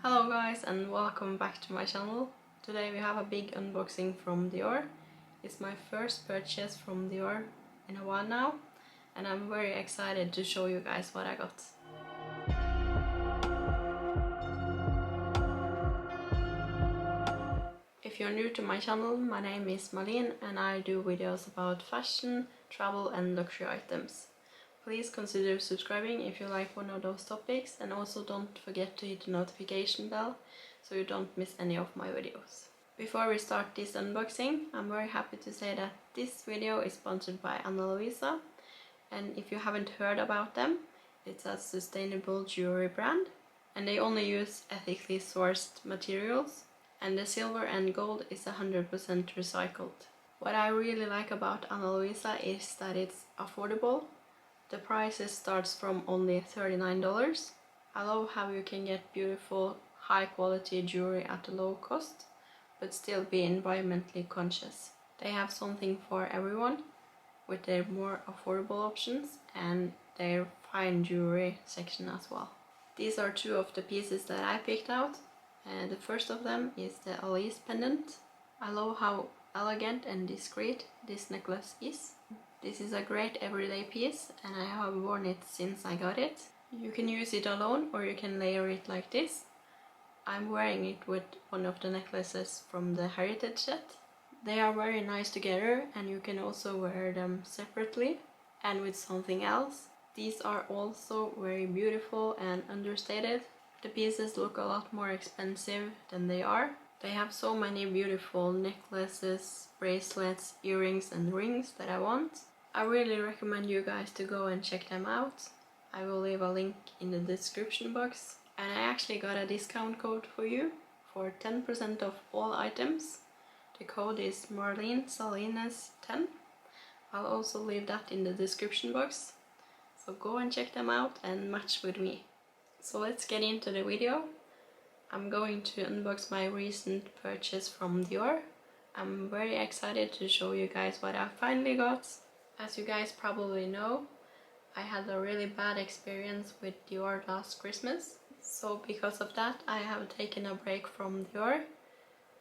Hello guys and welcome back to my channel. Today we have a big unboxing from Dior. It's my first purchase from Dior in a while now and I'm very excited to show you guys what I got. If you're new to my channel, my name is Malin and I do videos about fashion, travel and luxury items. Please consider subscribing if you like one of those topics, and also don't forget to hit the notification bell so you don't miss any of my videos. Before we start this unboxing, I'm very happy to say that this video is sponsored by Ana Luisa, and if you haven't heard about them, it's a sustainable jewelry brand and they only use ethically sourced materials, and the silver and gold is 100% recycled. What I really like about Ana Luisa is that it's affordable. The prices starts from only $39. I love how you can get beautiful, high quality jewelry at a low cost, but still be environmentally conscious. They have something for everyone with their more affordable options and their fine jewelry section as well. These are two of the pieces that I picked out. The first of them is the Alice pendant. I love how elegant and discreet this necklace is. This is a great everyday piece and I have worn it since I got it. You can use it alone or you can layer it like this. I'm wearing it with one of the necklaces from the Heritage set. They are very nice together and you can also wear them separately and with something else. These are also very beautiful and understated. The pieces look a lot more expensive than they are. They have so many beautiful necklaces, bracelets, earrings and rings that I want. I really recommend you guys to go and check them out. I will leave a link in the description box. And I actually got a discount code for you for 10% of all items. The code is MarleneSalinas10. I'll also leave that in the description box. So go and check them out and match with me. So let's get into the video. I'm going to unbox my recent purchase from Dior. I'm very excited to show you guys what I finally got. As you guys probably know, I had a really bad experience with Dior last Christmas. So because of that, I have taken a break from Dior,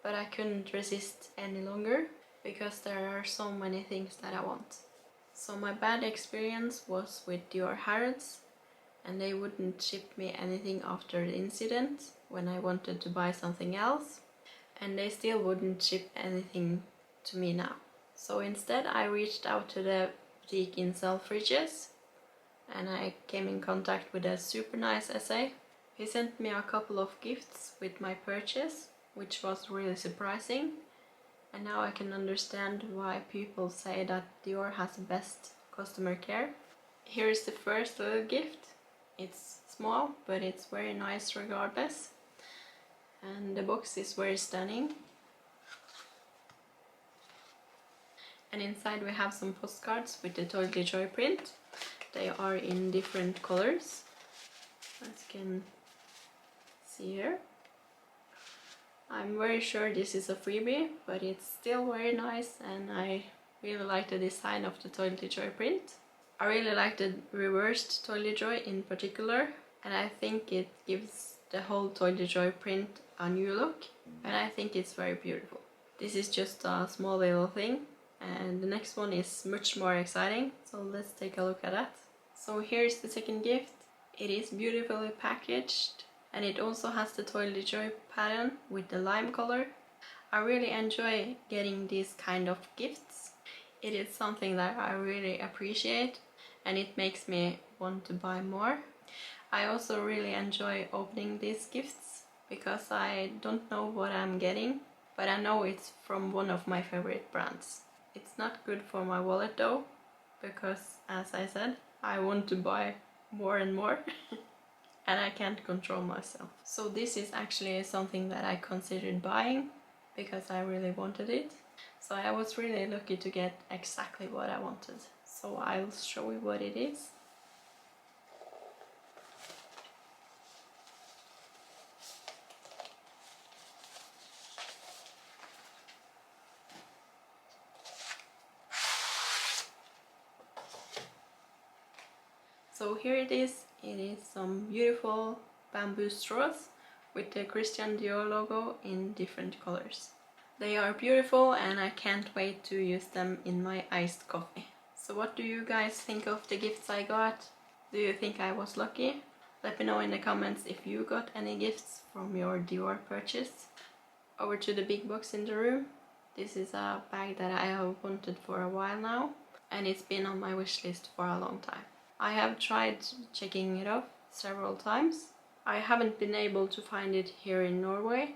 but I couldn't resist any longer because there are so many things that I want. So my bad experience was with Dior Harrods, and they wouldn't ship me anything after the incident when I wanted to buy something else, and they still wouldn't ship anything to me now. So instead I reached out to the boutique in Selfridges and I came in contact with a super nice SA. He sent me a couple of gifts with my purchase, which was really surprising, and now I can understand why people say that Dior has the best customer care. Here is the first little gift. It's small, but it's very nice regardless. And the box is very stunning. And inside we have some postcards with the TOILE De Joy print. They are in different colors, as you can see here. I'm very sure this is a freebie, but it's still very nice and I really like the design of the TOILE De Joy print. I really like the reversed TOILE De Joy in particular, and I think it gives the whole TOILE De Joy print a new look, and I think it's very beautiful. This is just a small little thing, and the next one is much more exciting, so let's take a look at that. So here's the second gift. It is beautifully packaged and it also has the TOILE De Joy pattern with the lime color. I really enjoy getting these kind of gifts. It is something that I really appreciate and it makes me want to buy more. I also really enjoy opening these gifts because I don't know what I'm getting, but I know it's from one of my favorite brands. It's not good for my wallet though, because as I said, I want to buy more and more and I can't control myself. So this is actually something that I considered buying because I really wanted it. So I was really lucky to get exactly what I wanted. So I'll show you what it is. So here it is. It is some beautiful bamboo straws with the Christian Dior logo in different colors. They are beautiful and I can't wait to use them in my iced coffee. So what do you guys think of the gifts I got? Do you think I was lucky? Let me know in the comments if you got any gifts from your Dior purchase. Over to the big box in the room. This is a bag that I have wanted for a while now, and it's been on my wish list for a long time. I have tried checking it off several times. I haven't been able to find it here in Norway,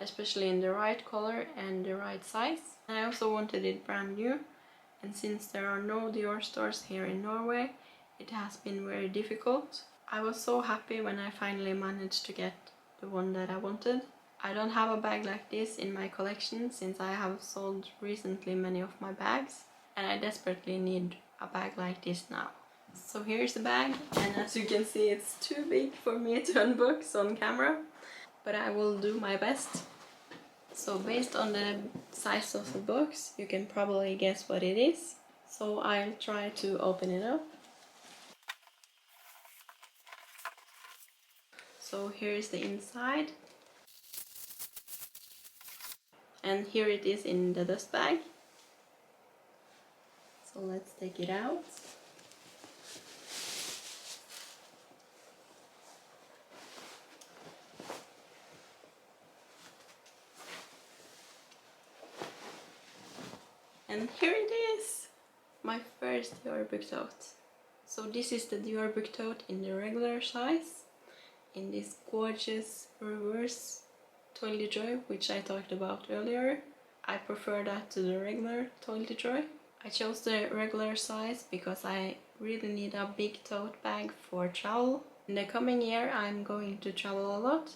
especially in the right color and the right size. And I also wanted it brand new, and since there are no Dior stores here in Norway, it has been very difficult. I was so happy when I finally managed to get the one that I wanted. I don't have a bag like this in my collection since I have sold recently many of my bags, and I desperately need a bag like this now. So here's the bag, and as you can see it's too big for me to unbox on camera, but I will do my best. So based on the size of the box, you can probably guess what it is. So I'll try to open it up. So here's the inside. And here it is in the dust bag. So let's take it out. And here it is! My first Dior book tote. So this is the Dior book tote in the regular size, in this gorgeous reverse TOILE de Joui, which I talked about earlier. I prefer that to the regular TOILE de Joui. I chose the regular size because I really need a big tote bag for travel. In the coming year I'm going to travel a lot,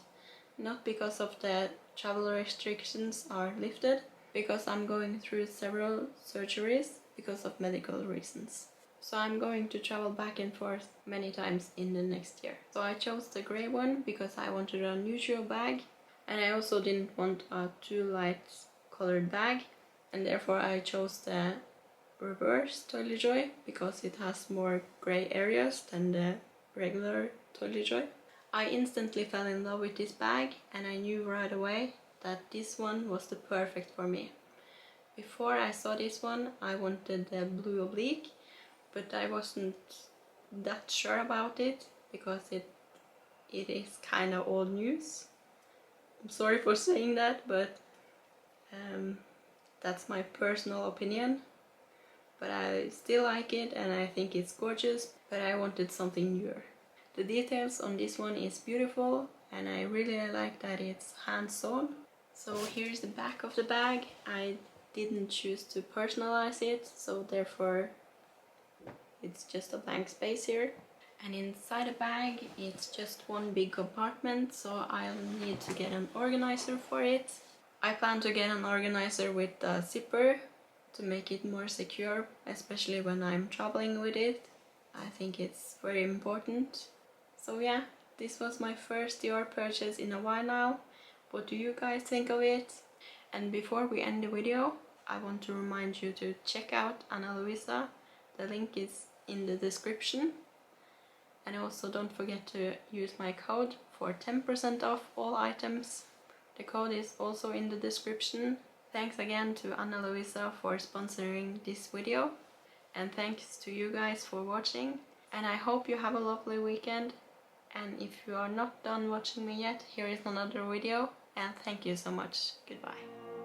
not because of the travel restrictions are lifted, because I'm going through several surgeries because of medical reasons. So I'm going to travel back and forth many times in the next year. So I chose the grey one because I wanted a neutral bag, and I also didn't want a too light colored bag, and therefore I chose the reverse TOILE de Joui because it has more grey areas than the regular TOILE de Joui. I instantly fell in love with this bag, and I knew right away that this one was the perfect for me. Before I saw this one, I wanted the blue oblique, but I wasn't that sure about it because it is kind of old news. I'm sorry for saying that, but that's my personal opinion. But I still like it and I think it's gorgeous, but I wanted something newer. The details on this one is beautiful, and I really like that it's hand-sewn. So here's the back of the bag. I didn't choose to personalize it, so therefore it's just a blank space here. And inside the bag it's just one big compartment, so I'll need to get an organizer for it. I plan to get an organizer with a zipper to make it more secure, especially when I'm traveling with it. I think it's very important. So yeah, this was my first Dior purchase in a while now. What do you guys think of it? And before we end the video, I want to remind you to check out Ana Luisa. The link is in the description. And also don't forget to use my code for 10% off all items. The code is also in the description. Thanks again to Ana Luisa for sponsoring this video. And thanks to you guys for watching. And I hope you have a lovely weekend. And if you are not done watching me yet, here is another video. And thank you so much. Goodbye.